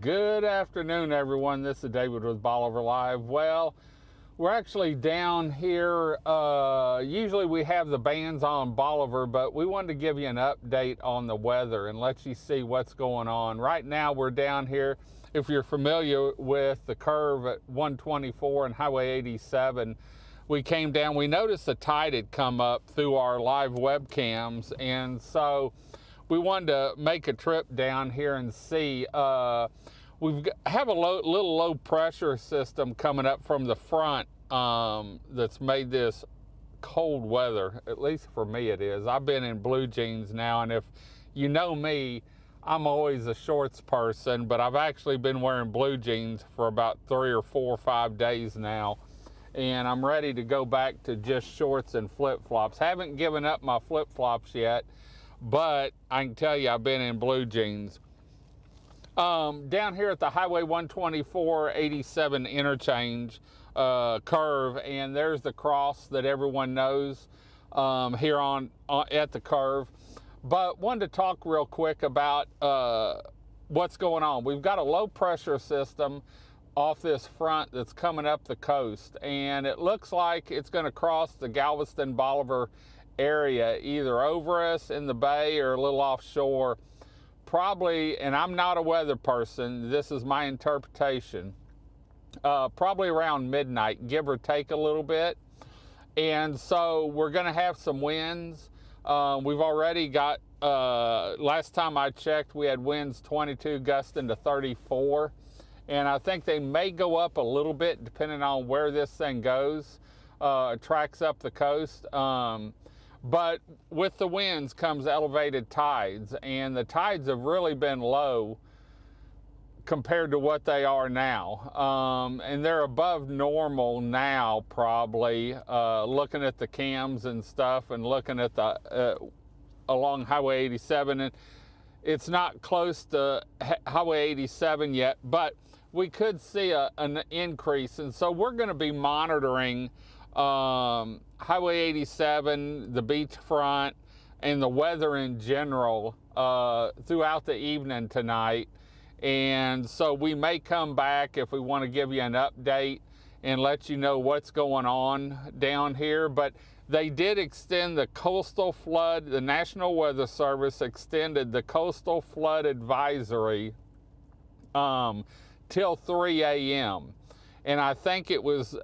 Good afternoon, everyone. This is David with Bolivar Live. Well, we're actually down here. Usually we have the bands on Bolivar, but we wanted to give you an update on the weather and let you see what's going on. Right now we're down here. If you're familiar with the curve at 124 and Highway 87, we came down. We noticed the tide had come up through our live webcams, and so we wanted to make a trip down here and see. We have a little low pressure system coming up from the front that's made this cold weather. At least for me it is. I've been in blue jeans now, and if you know me, I'm always a shorts person, but I've actually been wearing blue jeans for about 3 or 4 or 5 days now, and I'm ready to go back to just shorts and flip-flops. Haven't given up my flip-flops yet, but I can tell you I've been in blue jeans. Down here at the Highway 124-87 interchange curve, and there's the cross that everyone knows here at the curve. But wanted to talk real quick about what's going on. We've got a low pressure system off this front that's coming up the coast, and it looks like it's going to cross the Galveston Bolivar area, either over us in the bay or a little offshore. Probably, and I'm not a weather person, this is my interpretation, probably around midnight, give or take a little bit. And so we're going to have some winds. We've already got, last time I checked, we had winds 22 gusting to 34. And I think they may go up a little bit depending on where this thing goes, tracks up the coast. But with the winds comes elevated tides, and the tides have really been low compared to what they are now. And they're above normal now, probably, looking at the cams and stuff and looking at the along Highway 87. And it's not close to Highway 87 yet, but we could see an increase. And so we're going to be monitoring Highway 87, the beachfront, and the weather in general throughout the evening tonight. And so we may come back if we want to give you an update and let you know what's going on down here. But they did extend the coastal flood. The National Weather Service extended the coastal flood advisory till 3 a.m. And I think it was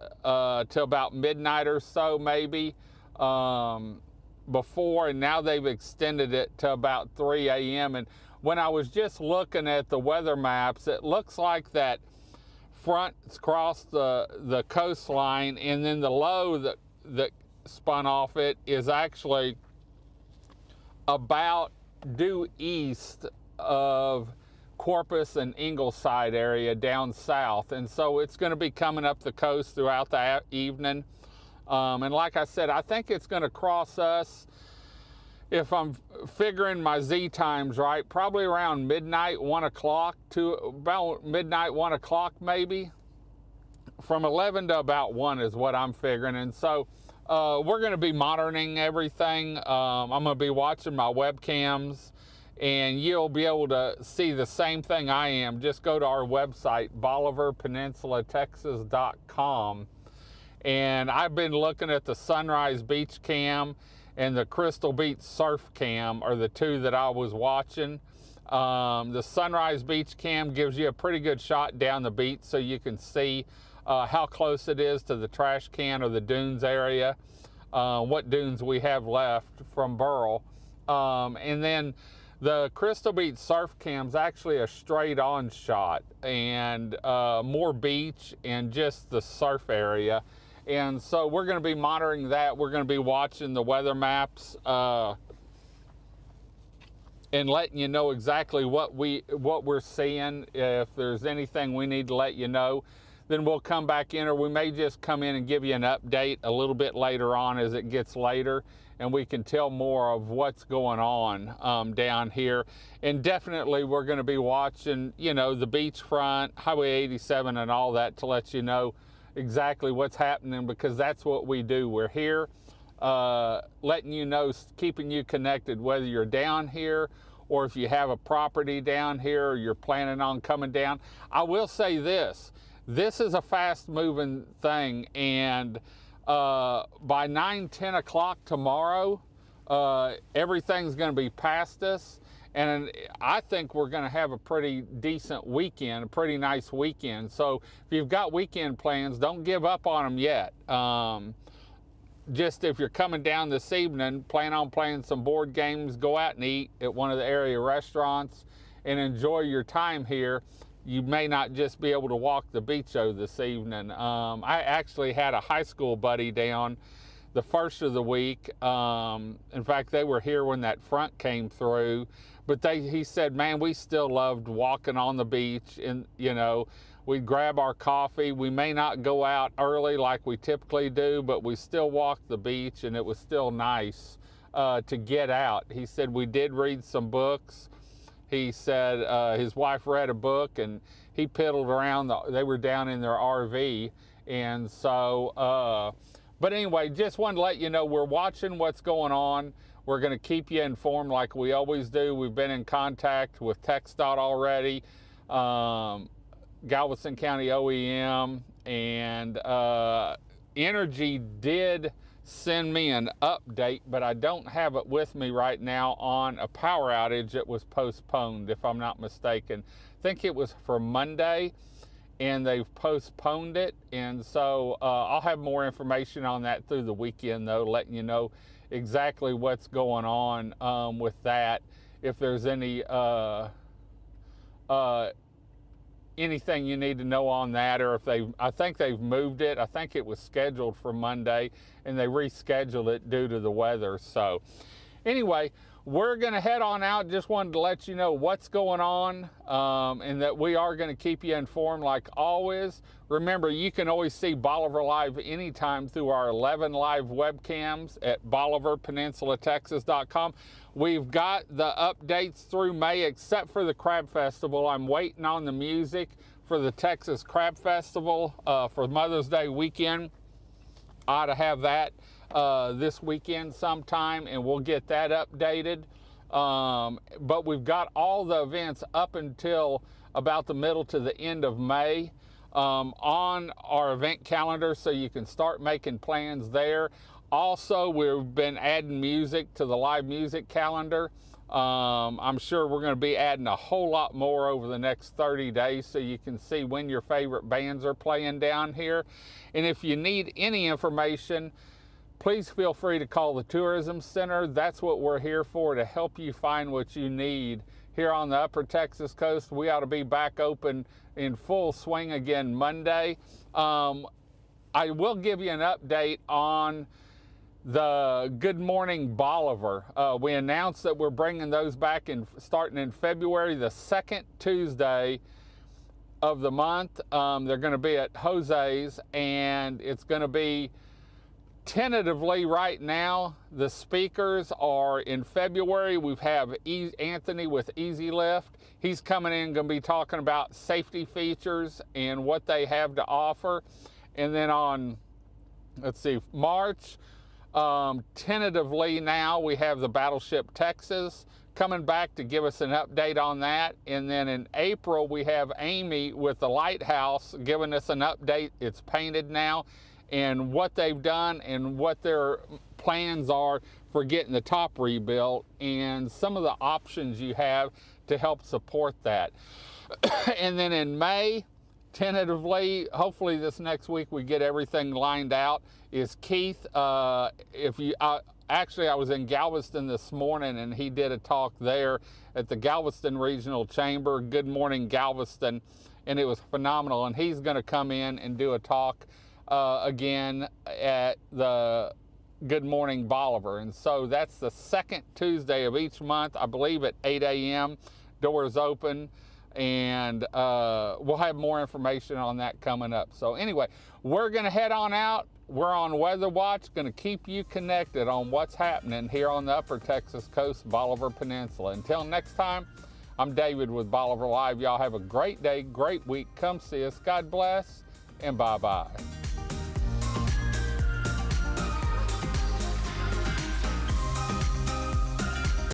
till about midnight or so, maybe, before, and now they've extended it to about 3 a.m. And when I was just looking at the weather maps, it looks like that front's crossed the coastline, and then the low that spun off it is actually about due east of Corpus and Ingleside area down south. And so it's going to be coming up the coast throughout the evening. And like I said, I think it's going to cross us, if I'm figuring my Z times right, probably around midnight, 1 o'clock to about midnight, 1 o'clock maybe. From 11 to about 1 is what I'm figuring. And so we're going to be monitoring everything. I'm going to be watching my webcams, and you'll be able to see the same thing I am. Just go to our website, BolivarPeninsulaTexas.com. And I've been looking at the Sunrise Beach Cam and the Crystal Beach Surf Cam are the two that I was watching. The Sunrise Beach Cam gives you a pretty good shot down the beach so you can see how close it is to the trash can or the dunes area, what dunes we have left from Burl. And then the Crystal Beach Surf Cam's actually a straight on shot, and more beach and just the surf area. And so we're going to be monitoring that. We're going to be watching the weather maps and letting you know exactly what we're seeing. If there's anything we need to let you know, then we'll come back in, or we may just come in and give you an update a little bit later on as it gets later, and we can tell more of what's going on down here. And definitely we're going to be watching, you know, the beachfront, Highway 87 and all that to let you know exactly what's happening, because that's what we do. We're here letting you know, keeping you connected, whether you're down here or if you have a property down here or you're planning on coming down. I will say this is a fast moving thing, and by 9-10 o'clock tomorrow, everything's going to be past us, and I think we're going to have a pretty decent weekend, a pretty nice weekend. So if you've got weekend plans, don't give up on them yet. Just if you're coming down this evening, plan on playing some board games, go out and eat at one of the area restaurants and enjoy your time here. You may not just be able to walk the beach this evening. I actually had a high school buddy down the first of the week. In fact, they were here when that front came through, but he said, man, we still loved walking on the beach, and we'd grab our coffee. We may not go out early like we typically do, but we still walked the beach, and it was still nice to get out. He said we did read some books. He said his wife read a book, and he piddled around. They were down in their RV, and so, but anyway, just wanted to let you know we're watching what's going on. We're going to keep you informed like we always do. We've been in contact with TxDOT already. Galveston County OEM, and Energy did send me an update, but I don't have it with me right now, on a power outage that was postponed, if I'm not mistaken. I think it was for Monday, and they've postponed it, and so I'll have more information on that through the weekend, though, letting you know exactly what's going on with that, if there's any anything you need to know on that, or if I think they've moved it. I think it was scheduled for Monday, and they rescheduled it due to the weather. So anyway, we're going to head on out. Just wanted to let you know what's going on, and that we are going to keep you informed like always. Remember, you can always see Bolivar Live anytime through our 11 live webcams at BolivarPeninsulaTexas.com. We've got the updates through May, except for the Crab Festival. I'm waiting on the music for the Texas Crab Festival for Mother's Day weekend. I ought to have that this weekend sometime, and we'll get that updated. But we've got all the events up until about the middle to the end of May on our event calendar, so you can start making plans there. Also, we've been adding music to the live music calendar. I'm sure we're going to be adding a whole lot more over the next 30 days, so you can see when your favorite bands are playing down here. And if you need any information, please feel free to call the Tourism Center. That's what we're here for, to help you find what you need here on the Upper Texas coast. We ought to be back open in full swing again Monday. I will give you an update on the Good Morning Bolivar. We announced that we're bringing those back starting in February, the second Tuesday of the month. They're going to be at Jose's, and it's going to be tentatively right now. The speakers are in February. We have Anthony with Easy Lift. He's coming in, going to be talking about safety features and what they have to offer. And then on, let's see, March, tentatively now, we have the Battleship Texas coming back to give us an update on that. And then in April, we have Amy with the Lighthouse giving us an update. It's painted now, and what they've done and what their plans are for getting the top rebuilt, and some of the options you have to help support that. And then in May, tentatively, hopefully this next week we get everything lined out, is Keith. Actually, I was in Galveston this morning, and he did a talk there at the Galveston Regional Chamber, Good Morning Galveston, and it was phenomenal. And he's going to come in and do a talk again at the Good Morning Bolivar. And so that's the second Tuesday of each month, I believe at 8 a.m. Doors open, and we'll have more information on that coming up. So anyway, we're going to head on out. We're on Weather Watch, going to keep you connected on what's happening here on the Upper Texas Coast, Bolivar Peninsula. Until next time, I'm David with Bolivar Live. Y'all have a great day, great week. Come see us. God bless, and bye-bye.